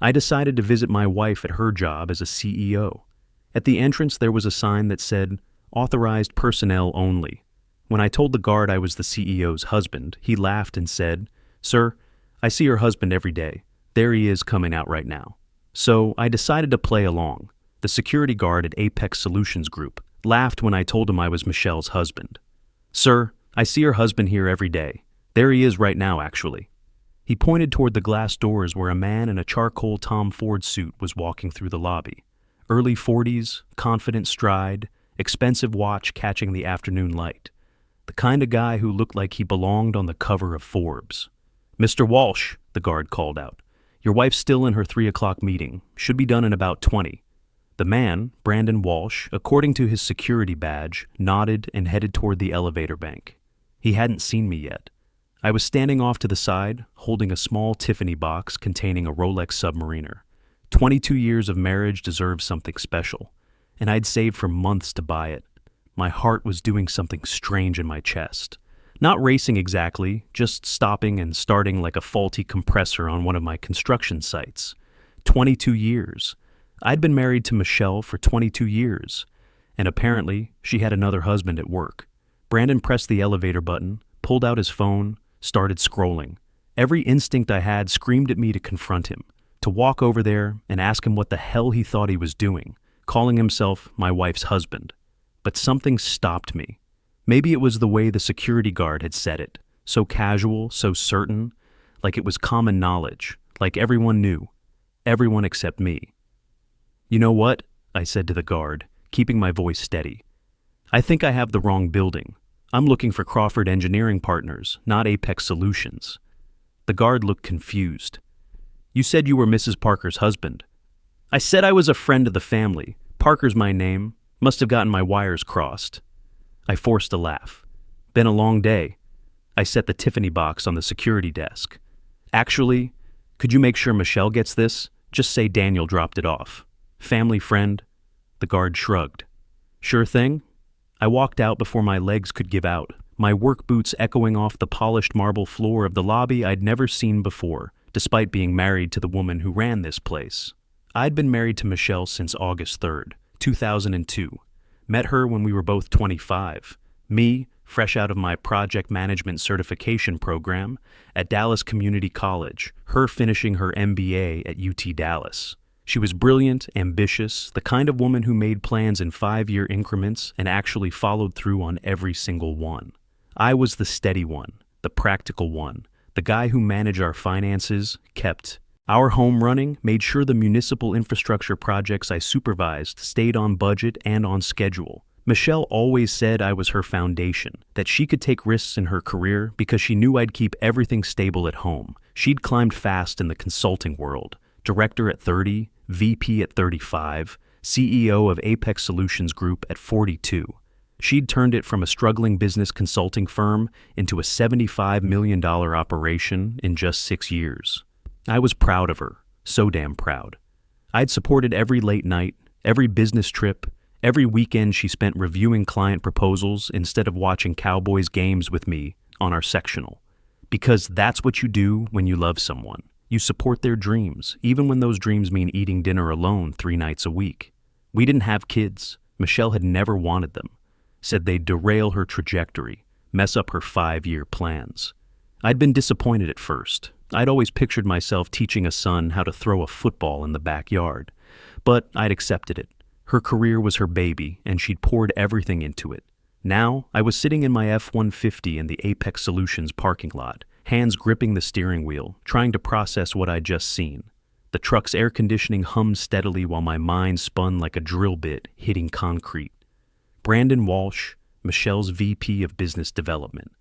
I decided to visit my wife at her job as a CEO. At the entrance, there was a sign that said, "Authorized personnel only." When I told the guard I was the CEO's husband, he laughed and said, "Sir, I see your husband every day. There he is coming out right now." So I decided to play along. The security guard at Apex Solutions Group laughed when I told him I was Michelle's husband. "Sir, I see your husband here every day. There he is right now, actually." He pointed toward the glass doors where a man in a charcoal Tom Ford suit was walking through the lobby. Early 40s, confident stride, expensive watch catching the afternoon light. The kind of guy who looked like he belonged on the cover of Forbes. "Mr. Walsh," the guard called out. "Your wife's still in her 3 o'clock meeting. Should be done in about 20. The man, Brandon Walsh, according to his security badge, nodded and headed toward the elevator bank. He hadn't seen me yet. I was standing off to the side, holding a small Tiffany box containing a Rolex Submariner. 22 years of marriage deserved something special, and I'd saved for months to buy it. My heart was doing something strange in my chest. Not racing exactly, just stopping and starting like a faulty compressor on one of my construction sites. 22 years. I'd been married to Michelle for 22 years, and apparently she had another husband at work. Brandon pressed the elevator button, pulled out his phone, started scrolling. Every instinct I had screamed at me to confront him, to walk over there and ask him what the hell he thought he was doing, calling himself my wife's husband. But something stopped me. Maybe it was the way the security guard had said it, so casual, so certain, like it was common knowledge, like everyone knew, everyone except me. "You know what?" I said to the guard, keeping my voice steady. "I think I have the wrong building. I'm looking for Crawford Engineering Partners, not Apex Solutions." The guard looked confused. "You said you were Mrs. Parker's husband." "I said I was a friend of the family. Parker's my name. Must have gotten my wires crossed." I forced a laugh. "Been a long day." I set the Tiffany box on the security desk. "Actually, could you make sure Michelle gets this? Just say Daniel dropped it off. Family friend." The guard shrugged. "Sure thing." I walked out before my legs could give out, my work boots echoing off the polished marble floor of the lobby I'd never seen before, despite being married to the woman who ran this place. I'd been married to Michelle since August 3rd, 2002. Met her when we were both 25. Me, fresh out of my project management certification program at Dallas Community College, her finishing her MBA at UT Dallas. She was brilliant, ambitious, the kind of woman who made plans in 5-year increments and actually followed through on every single one. I was the steady one, the practical one, the guy who managed our finances, kept our home running, made sure the municipal infrastructure projects I supervised stayed on budget and on schedule. Michelle always said I was her foundation, that she could take risks in her career because she knew I'd keep everything stable at home. She'd climbed fast in the consulting world, director at 30, VP at 35, CEO of Apex Solutions Group at 42. She'd turned it from a struggling business consulting firm into a $75 million operation in just 6 years. I was proud of her, so damn proud. I'd supported every late night, every business trip, every weekend she spent reviewing client proposals instead of watching Cowboys games with me on our sectional. Because that's what you do when you love someone. You support their dreams, even when those dreams mean eating dinner alone 3 nights a week. We didn't have kids. Michelle had never wanted them. Said they'd derail her trajectory, mess up her 5-year plans. I'd been disappointed at first. I'd always pictured myself teaching a son how to throw a football in the backyard. But I'd accepted it. Her career was her baby, and she'd poured everything into it. Now, I was sitting in my F-150 in the Apex Solutions parking lot, hands gripping the steering wheel, trying to process what I'd just seen. The truck's air conditioning hummed steadily while my mind spun like a drill bit hitting concrete. Brandon Walsh, Michelle's VP of Business Development.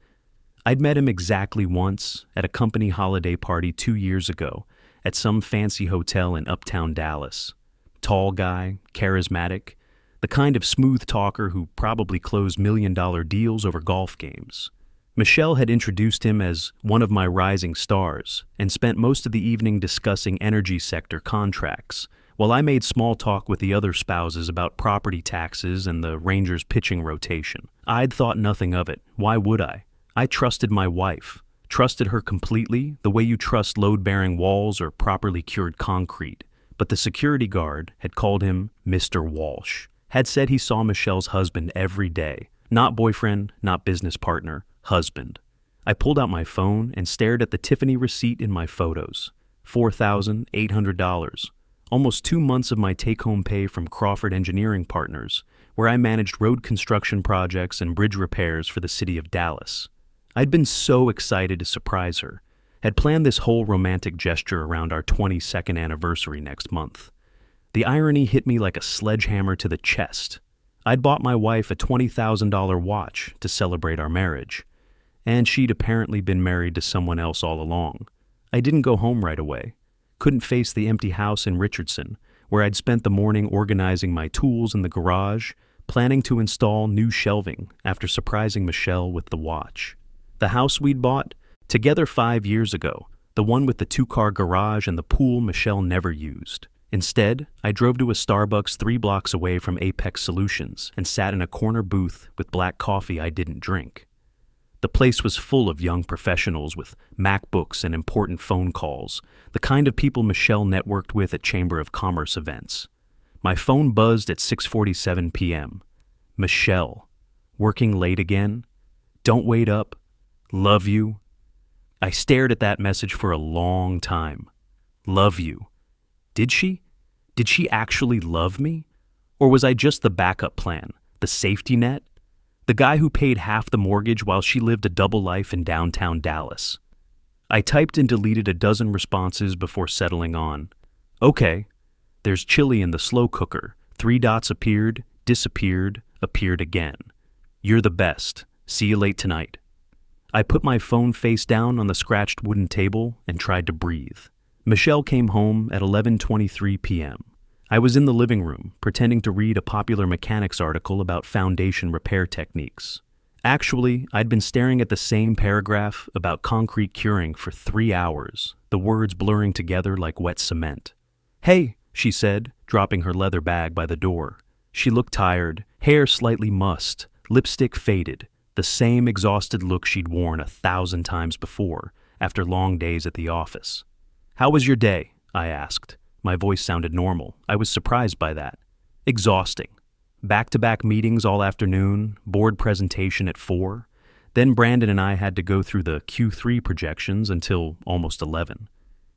I'd met him exactly once at a company holiday party 2 years ago at some fancy hotel in uptown Dallas. Tall guy, charismatic, the kind of smooth talker who probably closed million-dollar deals over golf games. Michelle had introduced him as one of my rising stars and spent most of the evening discussing energy sector contracts, while I made small talk with the other spouses about property taxes and the Rangers pitching rotation. I'd thought nothing of it. Why would I? I trusted my wife, Trusted her completely, the way you trust load-bearing walls or properly cured concrete. But the security guard had called him Mr. Walsh, had said he saw Michelle's husband every day. Not boyfriend, not business partner, husband. I pulled out my phone and stared at the Tiffany receipt in my photos. $4,800. Almost 2 months of my take-home pay from Crawford Engineering Partners, where I managed road construction projects and bridge repairs for the city of Dallas. I'd been so excited to surprise her, had planned this whole romantic gesture around our 22nd anniversary next month. The irony hit me like a sledgehammer to the chest. I'd bought my wife a $20,000 watch to celebrate our marriage, and she'd apparently been married to someone else all along. I didn't go home right away. Couldn't face the empty house in Richardson, where I'd spent the morning organizing my tools in the garage, planning to install new shelving after surprising Michelle with the watch. The house we'd bought, together 5 years ago, the one with the 2-car garage and the pool Michelle never used. Instead, I drove to a Starbucks 3 blocks away from Apex Solutions and sat in a corner booth with black coffee I didn't drink. The place was full of young professionals with MacBooks and important phone calls, the kind of people Michelle networked with at Chamber of Commerce events. My phone buzzed at 6:47 p.m. Michelle, working late again? Don't wait up. Love you. I stared at that message for a long time. Love you. Did she? Did she actually love me? Or was I just the backup plan, the safety net? The guy who paid half the mortgage while she lived a double life in downtown Dallas. I typed and deleted a dozen responses before settling on. Okay, there's chili in the slow cooker. 3 dots appeared, disappeared, appeared again. You're the best. See you late tonight. I put my phone face down on the scratched wooden table and tried to breathe. Michelle came home at 11:23 p.m. I was in the living room, pretending to read a popular mechanics article about foundation repair techniques. Actually, I'd been staring at the same paragraph about concrete curing for 3 hours, the words blurring together like wet cement. Hey, she said, dropping her leather bag by the door. She looked tired, hair slightly mussed, lipstick faded, the same exhausted look she'd worn 1,000 times before, after long days at the office. How was your day? I asked. My voice sounded normal. I was surprised by that. Exhausting. Back-to-back meetings all afternoon, board presentation at 4. Then Brandon and I had to go through the Q3 projections until almost 11.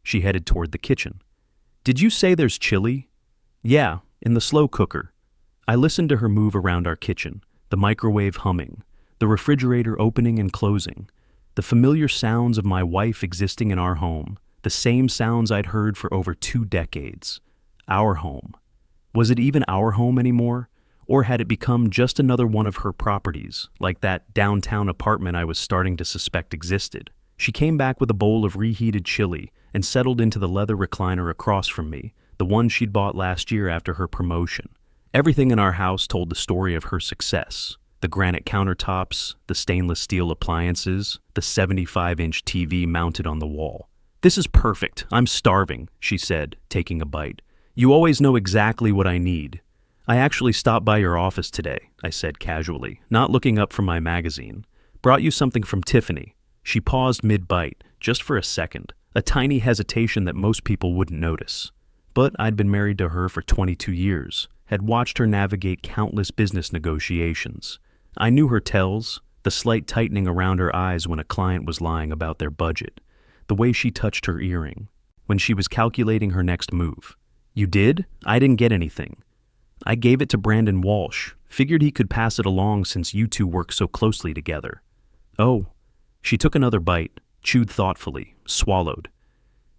She headed toward the kitchen. Did you say there's chili? Yeah, in the slow cooker. I listened to her move around our kitchen, the microwave humming, the refrigerator opening and closing, the familiar sounds of my wife existing in our home, the same sounds I'd heard for over 2 decades. Our home. Was it even our home anymore? Or had it become just another one of her properties, like that downtown apartment I was starting to suspect existed? She came back with a bowl of reheated chili and settled into the leather recliner across from me, the one she'd bought last year after her promotion. Everything in our house told the story of her success. The granite countertops, the stainless steel appliances, the 75-inch TV mounted on the wall. This is perfect. I'm starving, she said, taking a bite. You always know exactly what I need. I actually stopped by your office today, I said casually, not looking up from my magazine. Brought you something from Tiffany. She paused mid-bite, just for a second, a tiny hesitation that most people wouldn't notice. But I'd been married to her for 22 years, had watched her navigate countless business negotiations. I knew her tells, the slight tightening around her eyes when a client was lying about their budget, the way she touched her earring, when she was calculating her next move. You did? I didn't get anything. I gave it to Brandon Walsh, figured he could pass it along since you two work so closely together. Oh. She took another bite, chewed thoughtfully, swallowed.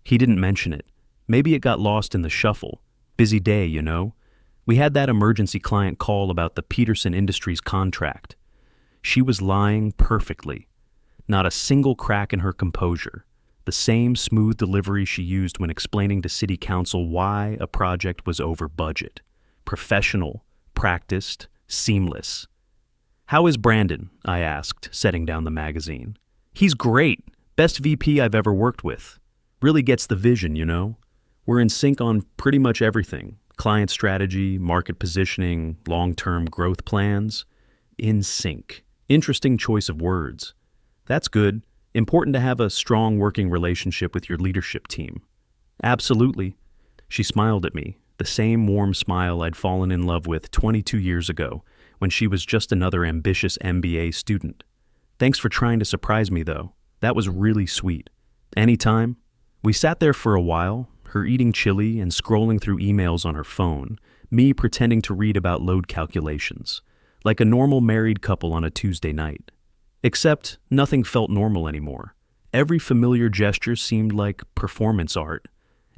He didn't mention it. Maybe it got lost in the shuffle. Busy day, you know. We had that emergency client call about the Peterson Industries contract. She was lying perfectly. Not a single crack in her composure. The same smooth delivery she used when explaining to City Council why a project was over budget. Professional, practiced, seamless. How is Brandon? I asked, setting down the magazine. He's great. Best VP I've ever worked with. Really gets the vision, you know. We're in sync on pretty much everything. Client strategy, market positioning, long-term growth plans. In sync. Interesting choice of words. That's good. Important to have a strong working relationship with your leadership team. Absolutely. She smiled at me, the same warm smile I'd fallen in love with 22 years ago when she was just another ambitious MBA student. Thanks for trying to surprise me, though. That was really sweet. Anytime. We sat there for a while, her eating chili and scrolling through emails on her phone, me pretending to read about load calculations, like a normal married couple on a Tuesday night. Except nothing felt normal anymore. Every familiar gesture seemed like performance art.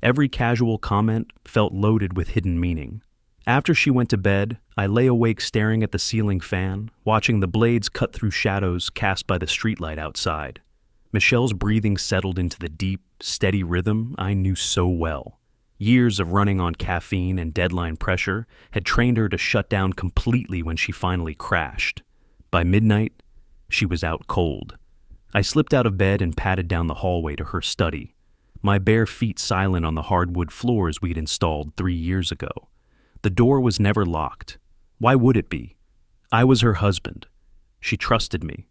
Every casual comment felt loaded with hidden meaning. After she went to bed, I lay awake staring at the ceiling fan, watching the blades cut through shadows cast by the streetlight outside. Michelle's breathing settled into the deep, steady rhythm I knew so well. Years of running on caffeine and deadline pressure had trained her to shut down completely when she finally crashed. By midnight, she was out cold. I slipped out of bed and padded down the hallway to her study, my bare feet silent on the hardwood floors we'd installed 3 years ago. The door was never locked. Why would it be? I was her husband. She trusted me.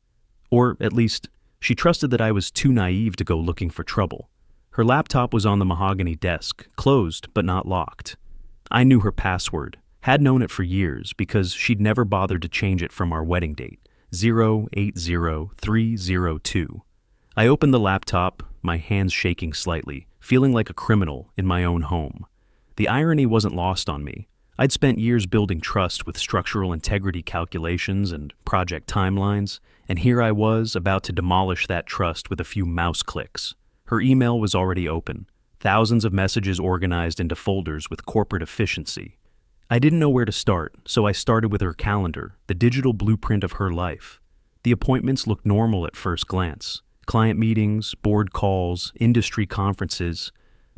Or, at least, she trusted that I was too naive to go looking for trouble. Her laptop was on the mahogany desk, closed but not locked. I knew her password, had known it for years because she'd never bothered to change it from our wedding date, 080302. I opened the laptop, my hands shaking slightly, feeling like a criminal in my own home. The irony wasn't lost on me. I'd spent years building trust with structural integrity calculations and project timelines, and here I was about to demolish that trust with a few mouse clicks. Her email was already open, thousands of messages organized into folders with corporate efficiency. I didn't know where to start, so I started with her calendar, the digital blueprint of her life. The appointments looked normal at first glance. Client meetings, board calls, industry conferences.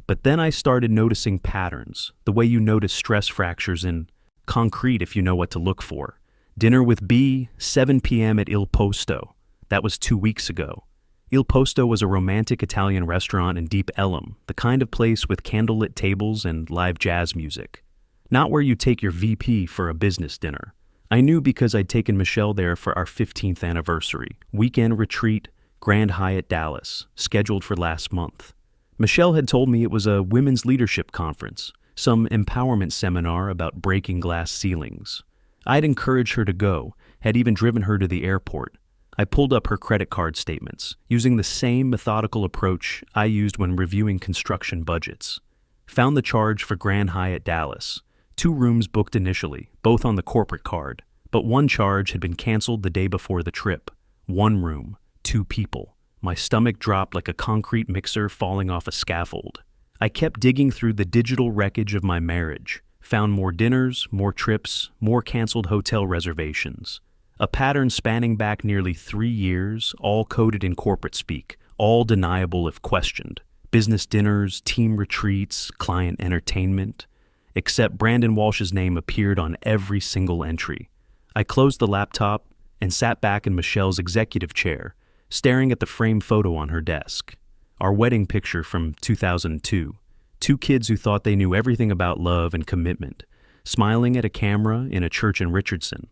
But then I started noticing patterns, the way you notice stress fractures in concrete if you know what to look for. Dinner with B, 7 p.m. at Il Posto. That was 2 weeks ago. Il Posto was a romantic Italian restaurant in Deep Ellum, the kind of place with candlelit tables and live jazz music. Not where you take your VP for a business dinner. I knew because I'd taken Michelle there for our 15th anniversary, weekend retreat, Grand Hyatt Dallas, scheduled for last month. Michelle had told me it was a women's leadership conference, some empowerment seminar about breaking glass ceilings. I'd encouraged her to go, had even driven her to the airport. I pulled up her credit card statements, using the same methodical approach I used when reviewing construction budgets. Found the charge for Grand Hyatt Dallas. 2 rooms booked initially, both on the corporate card, but one charge had been canceled the day before the trip. 1 room, 2 people. My stomach dropped like a concrete mixer falling off a scaffold. I kept digging through the digital wreckage of my marriage, found more dinners, more trips, more canceled hotel reservations. A pattern spanning back nearly 3 years, all coded in corporate speak, all deniable if questioned. Business dinners, team retreats, client entertainment. Except Brandon Walsh's name appeared on every single entry. I closed the laptop and sat back in Michelle's executive chair, staring at the framed photo on her desk. Our wedding picture from 2002. 2 kids who thought they knew everything about love and commitment, smiling at a camera in a church in Richardson.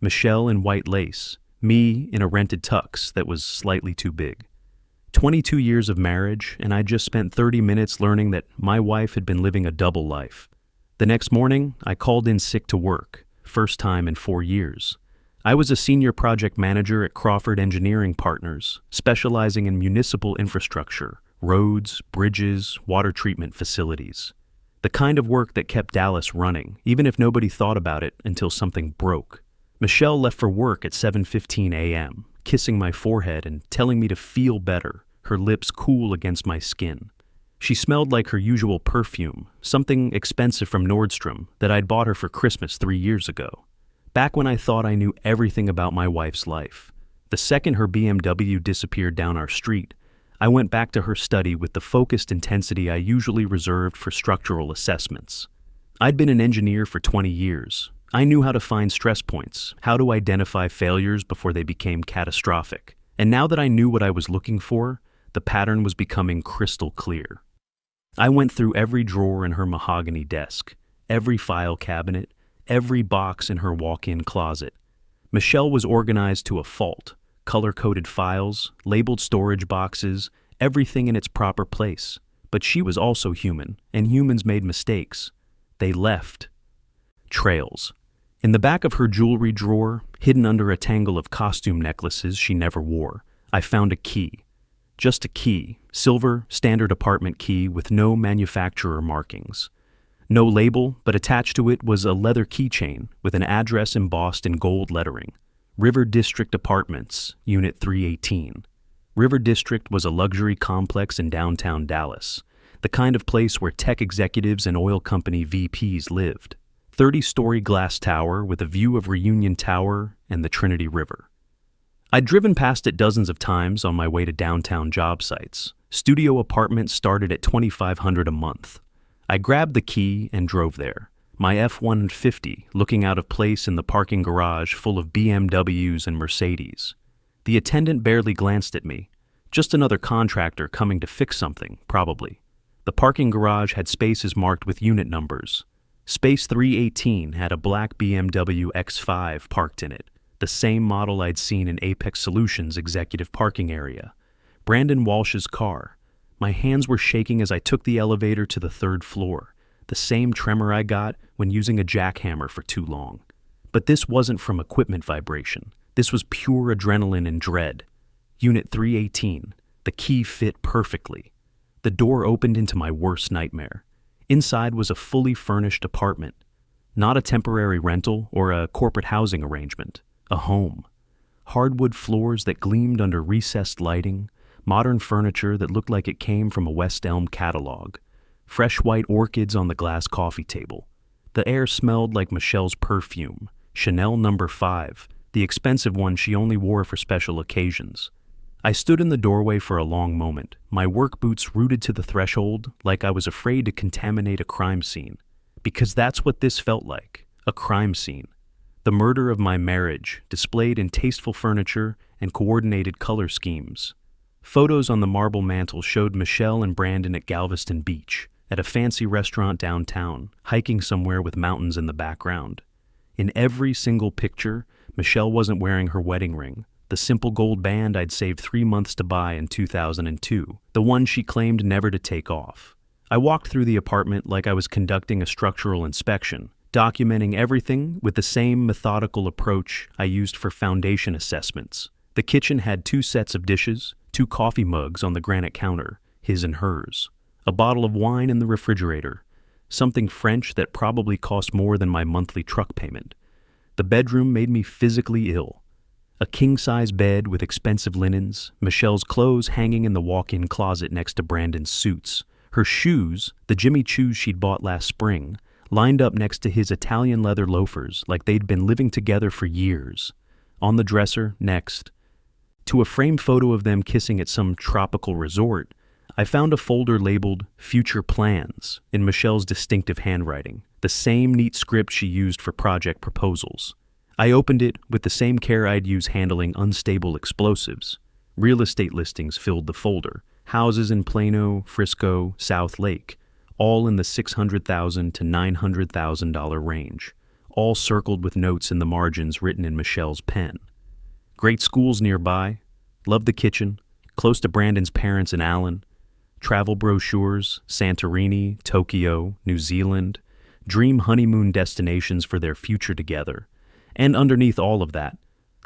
Michelle in white lace, me in a rented tux that was slightly too big. 22 years of marriage, and I just spent 30 minutes learning that my wife had been living a double life. The next morning, I called in sick to work, first time in 4 years. I was a senior project manager at Crawford Engineering Partners, specializing in municipal infrastructure, roads, bridges, water treatment facilities. The kind of work that kept Dallas running, even if nobody thought about it until something broke. Michelle left for work at 7:15 a.m., kissing my forehead and telling me to feel better, her lips cool against my skin. She smelled like her usual perfume, something expensive from Nordstrom that I'd bought her for Christmas 3 years ago. Back when I thought I knew everything about my wife's life. The second her BMW disappeared down our street, I went back to her study with the focused intensity I usually reserved for structural assessments. I'd been an engineer for 20 years. I knew how to find stress points, how to identify failures before they became catastrophic. And now that I knew what I was looking for, the pattern was becoming crystal clear. I went through every drawer in her mahogany desk, every file cabinet, every box in her walk-in closet. Michelle was organized to a fault, color-coded files, labeled storage boxes, everything in its proper place. But she was also human, and humans made mistakes. They left trails. In the back of her jewelry drawer, hidden under a tangle of costume necklaces she never wore, I found a key. Just a key, silver, standard apartment key with no manufacturer markings. No label, but attached to it was a leather keychain with an address embossed in gold lettering. River District Apartments, Unit 318. River District was a luxury complex in downtown Dallas, the kind of place where tech executives and oil company VPs lived. 30-story glass tower with a view of Reunion Tower and the Trinity River. I'd driven past it dozens of times on my way to downtown job sites. Studio apartments started at $2,500 a month. I grabbed the key and drove there, my F-150 looking out of place in the parking garage full of BMWs and Mercedes. The attendant barely glanced at me. Just another contractor coming to fix something, probably. The parking garage had spaces marked with unit numbers. Space 318 had a black BMW X5 parked in it, the same model I'd seen in Apex Solutions' executive parking area. Brandon Walsh's car. My hands were shaking as I took the elevator to the third floor, the same tremor I got when using a jackhammer for too long. But this wasn't from equipment vibration. This was pure adrenaline and dread. Unit 318. The key fit perfectly. The door opened into my worst nightmare. Inside was a fully furnished apartment. Not a temporary rental or a corporate housing arrangement. A home. Hardwood floors that gleamed under recessed lighting, modern furniture that looked like it came from a West Elm catalog, fresh white orchids on the glass coffee table. The air smelled like Michelle's perfume, Chanel No. 5, the expensive one she only wore for special occasions. I stood in the doorway for a long moment, my work boots rooted to the threshold like I was afraid to contaminate a crime scene. Because that's what this felt like, a crime scene. The murder of my marriage, displayed in tasteful furniture and coordinated color schemes. Photos on the marble mantel showed Michelle and Brandon at Galveston Beach, at a fancy restaurant downtown, hiking somewhere with mountains in the background. In every single picture, Michelle wasn't wearing her wedding ring, the simple gold band I'd saved 3 months to buy in 2002, the one she claimed never to take off. I walked through the apartment like I was conducting a structural inspection, documenting everything with the same methodical approach I used for foundation assessments. The kitchen had 2 sets of dishes, 2 coffee mugs on the granite counter, his and hers, a bottle of wine in the refrigerator, something French that probably cost more than my monthly truck payment. The bedroom made me physically ill. A king-size bed with expensive linens, Michelle's clothes hanging in the walk-in closet next to Brandon's suits, her shoes, the Jimmy Choos she'd bought last spring, lined up next to his Italian leather loafers like they'd been living together for years. On the dresser, next, to a framed photo of them kissing at some tropical resort, I found a folder labeled Future Plans in Michelle's distinctive handwriting, the same neat script she used for project proposals. I opened it with the same care I'd use handling unstable explosives. Real estate listings filled the folder, houses in Plano, Frisco, South Lake, all in the $600,000 to $900,000 range, all circled with notes in the margins written in Michelle's pen. Great schools nearby, loved the kitchen, close to Brandon's parents in Allen, travel brochures, Santorini, Tokyo, New Zealand, dream honeymoon destinations for their future together. And underneath all of that,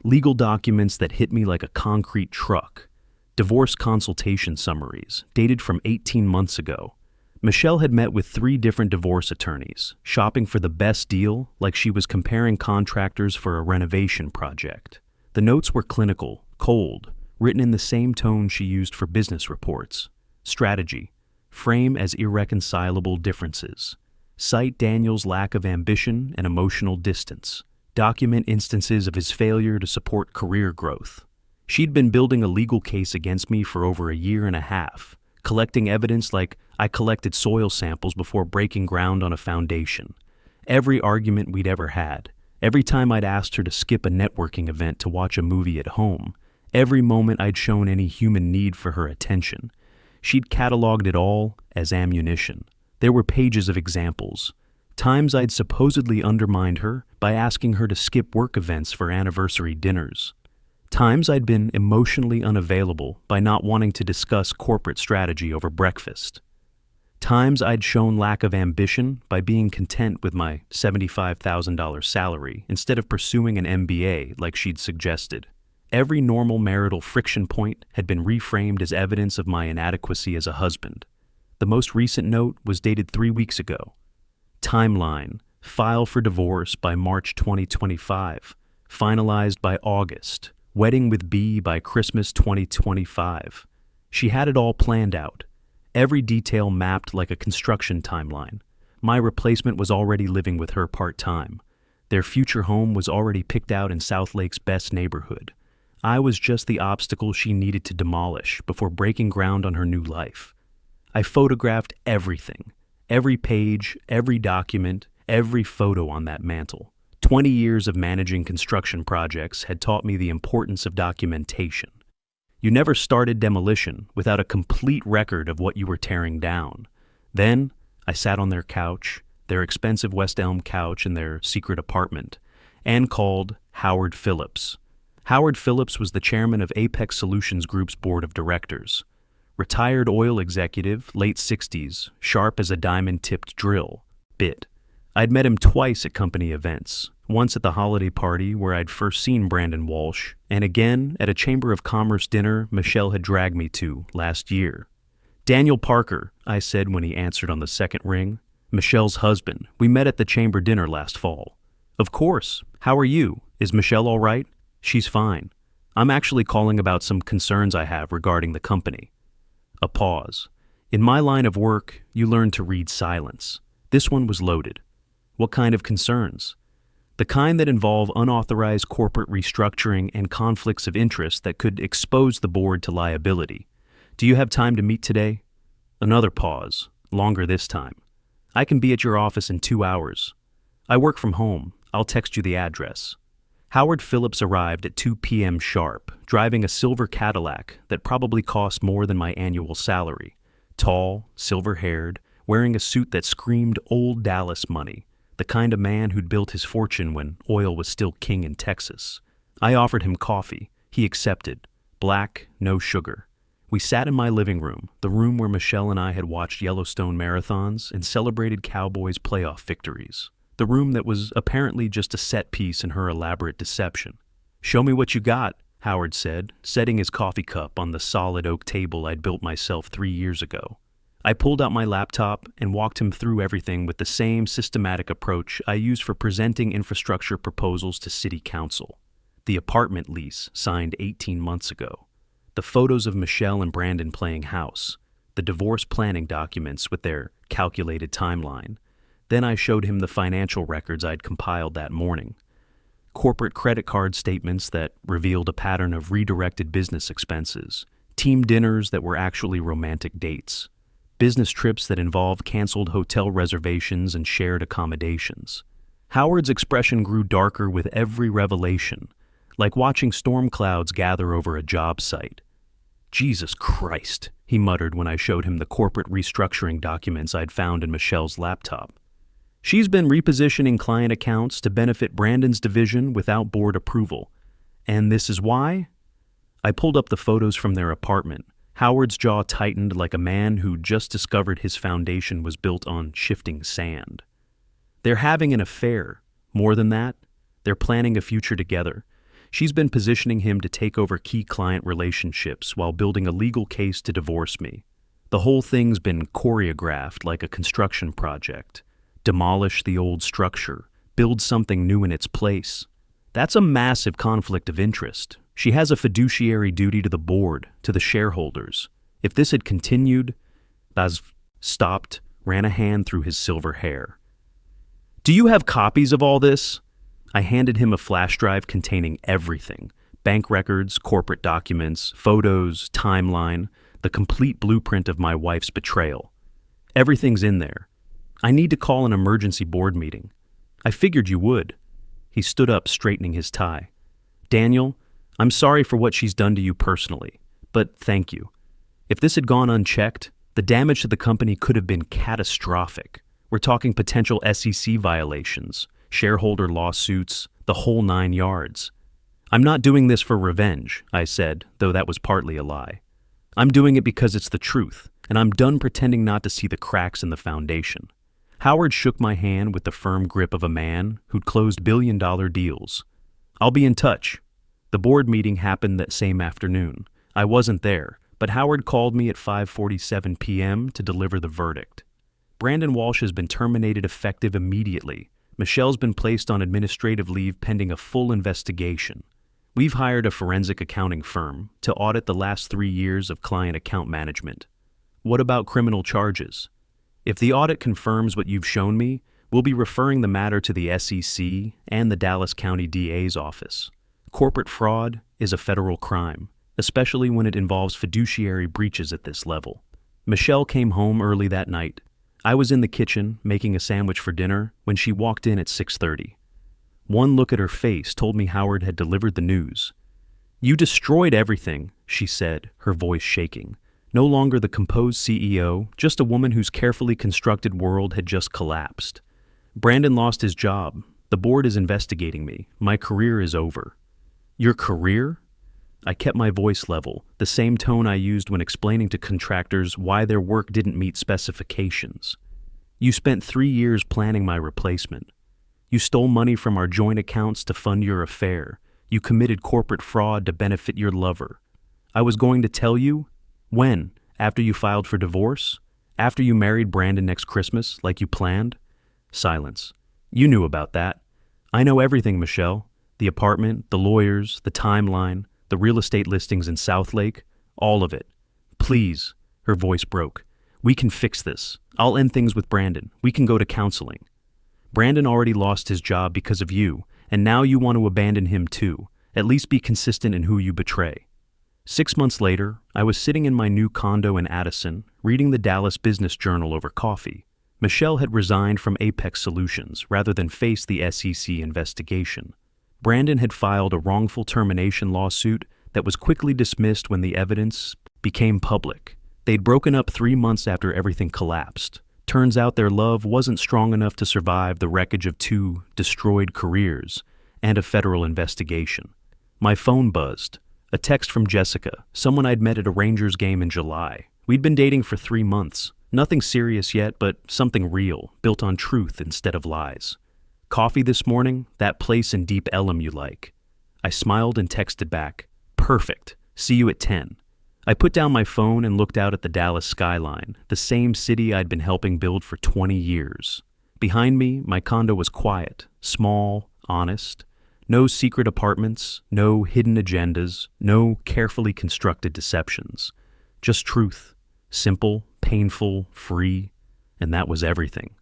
legal documents that hit me like a concrete truck, divorce consultation summaries dated from 18 months ago. Michelle had met with 3 different divorce attorneys, shopping for the best deal like she was comparing contractors for a renovation project. The notes were clinical, cold, written in the same tone she used for business reports. Strategy. Frame as irreconcilable differences. Cite Daniel's lack of ambition and emotional distance. Document instances of his failure to support career growth. She'd been building a legal case against me for over a year and a half, collecting evidence like I collected soil samples before breaking ground on a foundation. Every argument we'd ever had, every time I'd asked her to skip a networking event to watch a movie at home, every moment I'd shown any human need for her attention, she'd cataloged it all as ammunition. There were pages of examples. Times I'd supposedly undermined her by asking her to skip work events for anniversary dinners. Times I'd been emotionally unavailable by not wanting to discuss corporate strategy over breakfast. Times I'd shown lack of ambition by being content with my $75,000 salary instead of pursuing an MBA like she'd suggested. Every normal marital friction point had been reframed as evidence of my inadequacy as a husband. The most recent note was dated 3 weeks ago. Timeline: file for divorce by March 2025. Finalized by August. Wedding with B by Christmas 2025. She had it all planned out. Every detail mapped like a construction timeline. My replacement was already living with her part-time. Their future home was already picked out in South Lake's best neighborhood. I was just the obstacle she needed to demolish before breaking ground on her new life. I photographed everything. Every page, every document, every photo on that mantle. 20 years of managing construction projects had taught me the importance of documentation. You never started demolition without a complete record of what you were tearing down. Then, I sat on their couch, their expensive West Elm couch in their secret apartment, and called Howard Phillips. Howard Phillips was the chairman of Apex Solutions Group's board of directors. Retired oil executive, late 60s, sharp as a diamond-tipped drill, bit. I'd met him twice at company events, once at the holiday party where I'd first seen Brandon Walsh, and again at a Chamber of Commerce dinner Michelle had dragged me to last year. "Daniel Parker," I said when he answered on the second ring. "Michelle's husband. We met at the chamber dinner last fall." "Of course. How are you? Is Michelle all right?" "She's fine. I'm actually calling about some concerns I have regarding the company." A pause. In my line of work, you learn to read silence. This one was loaded. What kind of concerns? The kind that involve unauthorized corporate restructuring and conflicts of interest that could expose the board to liability. "Do you have time to meet today?" Another pause, longer this time. "I can be at your office in 2 hours. I work from home. I'll text you the address." Howard Phillips arrived at 2 p.m. sharp, driving a silver Cadillac that probably cost more than my annual salary. Tall, silver-haired, wearing a suit that screamed old Dallas money. The kind of man who'd built his fortune when oil was still king in Texas. I offered him coffee. He accepted. Black, no sugar. We sat in my living room, the room where Michelle and I had watched Yellowstone marathons and celebrated Cowboys playoff victories. The room that was apparently just a set piece in her elaborate deception. "Show me what you got," Howard said, setting his coffee cup on the solid oak table I'd built myself 3 years ago. I pulled out my laptop and walked him through everything with the same systematic approach I use for presenting infrastructure proposals to city council. The apartment lease signed 18 months ago. The photos of Michelle and Brandon playing house. The divorce planning documents with their calculated timeline. Then I showed him the financial records I'd compiled that morning. Corporate credit card statements that revealed a pattern of redirected business expenses. Team dinners that were actually romantic dates. Business trips that involved canceled hotel reservations and shared accommodations. Howard's expression grew darker with every revelation, like watching storm clouds gather over a job site. "Jesus Christ," he muttered when I showed him the corporate restructuring documents I'd found in Michelle's laptop. "She's been repositioning client accounts to benefit Brandon's division without board approval. And this is why?" I pulled up the photos from their apartment. Howard's jaw tightened like a man who just discovered his foundation was built on shifting sand. "They're having an affair. More than that, they're planning a future together. She's been positioning him to take over key client relationships while building a legal case to divorce me. The whole thing's been choreographed like a construction project. Demolish the old structure, build something new in its place. That's a massive conflict of interest. She has a fiduciary duty to the board, to the shareholders. If this had continued..." Baz stopped, ran a hand through his silver hair. "Do you have copies of all this?" I handed him a flash drive containing everything. Bank records, corporate documents, photos, timeline, the complete blueprint of my wife's betrayal. "Everything's in there. I need to call an emergency board meeting." "I figured you would." He stood up, straightening his tie. "Daniel, I'm sorry for what she's done to you personally, but thank you. If this had gone unchecked, the damage to the company could have been catastrophic. We're talking potential SEC violations, shareholder lawsuits, the whole 9 yards. I'm not doing this for revenge, I said, though that was partly a lie. I'm doing it because it's the truth, and I'm done pretending not to see the cracks in the foundation. Howard shook my hand with the firm grip of a man who'd closed billion-dollar deals. I'll be in touch. The board meeting happened that same afternoon. I wasn't there, but Howard called me at 5:47 p.m. to deliver the verdict. Brandon Walsh has been terminated effective immediately. Michelle's been placed on administrative leave pending a full investigation. We've hired a forensic accounting firm to audit the last 3 years of client account management. What about criminal charges? If the audit confirms what you've shown me, we'll be referring the matter to the SEC and the Dallas County DA's office. Corporate fraud is a federal crime, especially when it involves fiduciary breaches at this level. Michelle came home early that night. I was in the kitchen making a sandwich for dinner when she walked in at 6:30. One look at her face told me Howard had delivered the news. "You destroyed everything," she said, her voice shaking. No longer the composed CEO, just a woman whose carefully constructed world had just collapsed. Brandon lost his job. The board is investigating me. My career is over. Your career? I kept my voice level, the same tone I used when explaining to contractors why their work didn't meet specifications. You spent 3 years planning my replacement. You stole money from our joint accounts to fund your affair. You committed corporate fraud to benefit your lover. I was going to tell you? When? After you filed for divorce? After you married Brandon next Christmas, like you planned? Silence. You knew about that. I know everything, Michelle. The apartment, the lawyers, the timeline, the real estate listings in Southlake, all of it. Please, her voice broke. We can fix this. I'll end things with Brandon. We can go to counseling. Brandon already lost his job because of you, and now you want to abandon him too. At least be consistent in who you betray. 6 months later, I was sitting in my new condo in Addison, reading the Dallas Business Journal over coffee. Michelle had resigned from Apex Solutions rather than face the SEC investigation. Brandon had filed a wrongful termination lawsuit that was quickly dismissed when the evidence became public. They'd broken up 3 months after everything collapsed. Turns out their love wasn't strong enough to survive the wreckage of 2 destroyed careers and a federal investigation. My phone buzzed. A text from Jessica, someone I'd met at a Rangers game in July. We'd been dating for 3 months. Nothing serious yet, but something real, built on truth instead of lies. Coffee this morning? That place in Deep Ellum you like. I smiled and texted back. Perfect. See you at 10. I put down my phone and looked out at the Dallas skyline, the same city I'd been helping build for 20 years. Behind me, my condo was quiet, small, honest. No secret apartments, no hidden agendas, no carefully constructed deceptions. Just truth. Simple, painful, free, and that was everything.